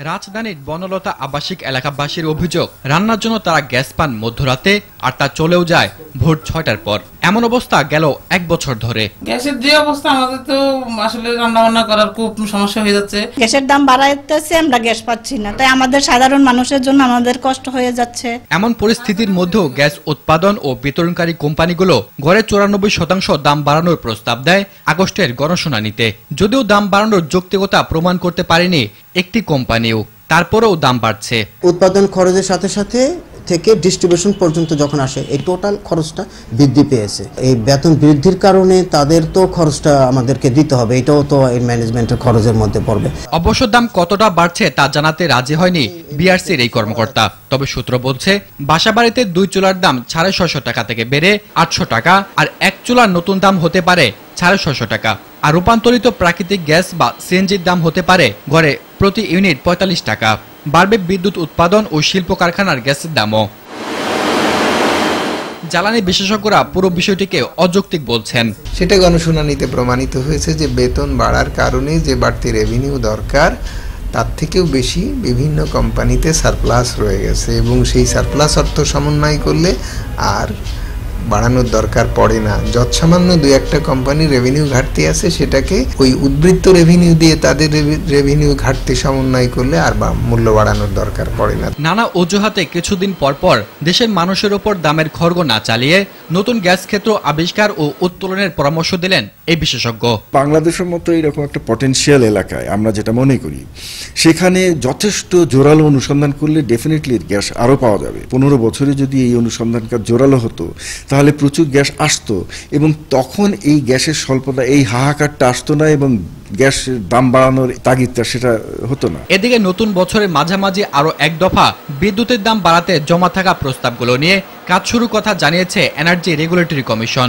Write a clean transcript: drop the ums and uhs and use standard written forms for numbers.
রাজধানীর বনলতা আবাসিক এলাকাবাসীর অভিযোগ, রান্নার জন্য তারা গ্যাস পান মধ্যরাতে আর তা চলেও যায় ভোর ৬টার পর। এমন অবস্থা গেল ১ বছর ধরে। গ্যাসের যে অবস্থা, আমাদের তো আসলে রান্না বান্না করার খুব সমস্যা হয়ে যাচ্ছে। গ্যাসের দাম বাড়াইতেছে, আমরা গ্যাস পাচ্ছি না, তাই আমাদের সাধারণ মানুষের জন্য আমাদের কষ্ট হয়ে যাচ্ছে। এমন পরিস্থিতির মধ্যেও গ্যাস উৎপাদন ও বিতরণকারী কোম্পানিগুলো গড়ে ৯৪% দাম বাড়ানোর প্রস্তাব দেয় আগস্টের গণশুনানিতে। যদিও দাম বাড়ানোর যৌক্তিকতা প্রমাণ করতে পারেনি একটি কোম্পানিও, তারপরেও দাম বাড়ছে। উৎপাদন খরচের সাথে সাথে থেকে ডিস্ট্রিবিউশন পর্যন্ত যখন আসে এই টোটাল খরচটা বৃদ্ধি পেয়েছে। এই বেতন বৃদ্ধির কারণে তাদের তো খরচটা আমাদেরকে দিতে হবে, এটাও তো এই ম্যানেজমেন্টের খরচের মধ্যে পড়বে। অবশ্য দাম কতটা বাড়ছে তা জানাতে রাজি হয়নি বিআরসির এই কর্মকর্তা। তবে সূত্র বলছে, বাসাবাড়িতে ২ চুলার দাম ৬৫০ টাকা থেকে বেড়ে ৮০০ টাকা, আর ১ চুলার নতুন দাম হতে পারে ৬৫০ টাকা। আর রূপান্তরিত প্রাকৃতিক গ্যাস বা সিএনজির দাম হতে পারে গড়ে প্রতি ইউনিট ৪৫ টাকা। বাড়বে বিদ্যুৎ উৎপাদন ও শিল্প কারখানার গ্যাসের দামও। জ্বালানি বিশেষজ্ঞরা পুরো বিষয়টিকে অযৌক্তিক বলছেন। সেটা গণশুনানিতে প্রমাণিত হয়েছে যে বেতন বাড়ার কারণে যে বাড়তি রেভিনিউ দরকার তার থেকেও বেশি বিভিন্ন কোম্পানিতে সারপ্লাস রয়ে গেছে, এবং সেই সারপ্লাস অর্থ সমন্বয় করলে আর বাড়ানোর দরকার পড়ে না। যৎসামান্য ২-১টা কোম্পানির রেভিনিউ ঘাটতি আছে, সেটাকে ওই উদ্বৃত্ত রেভিনিউ দিয়ে তাদের রেভিনিউ ঘাটতি সমন্বয় করলে আর মূল্য বাড়ানোর দরকার পড়ে না। নানা অজুহাতে কিছুদিন পর পর দেশের মানুষের ওপর দামের খড়গ না চালিয়ে নতুন গ্যাস ক্ষেত্র আবিষ্কার ও উত্তোলনের পরামর্শ দিলেন এই বিশেষজ্ঞ। বাংলাদেশের মতো এরকম একটা পটেনশিয়াল এলাকায় আমরা যেটা মনে করি, সেখানে যথেষ্ট জোরালো অনুসন্ধান করলে ডেফিনেটলি গ্যাস আরও পাওয়া যাবে। ১৫ বছরে যদি এই অনুসন্ধান কাজ জোরালো হতো তাহলে প্রচুর গ্যাস আসতো, এবং তখন এই গ্যাসের স্বল্পতা, এই হাহাকারটা আসতো না, এবং গ্যাসের দাম বাড়ানোর তাগিদটা সেটা হতো না। এদিকে নতুন বছরের মাঝামাঝি আরো এক দফা বিদ্যুতের দাম বাড়াতে জমা থাকা প্রস্তাবগুলো নিয়ে কাজ শুরুর কথা জানিয়েছে এনার্জি রেগুলেটরি কমিশন।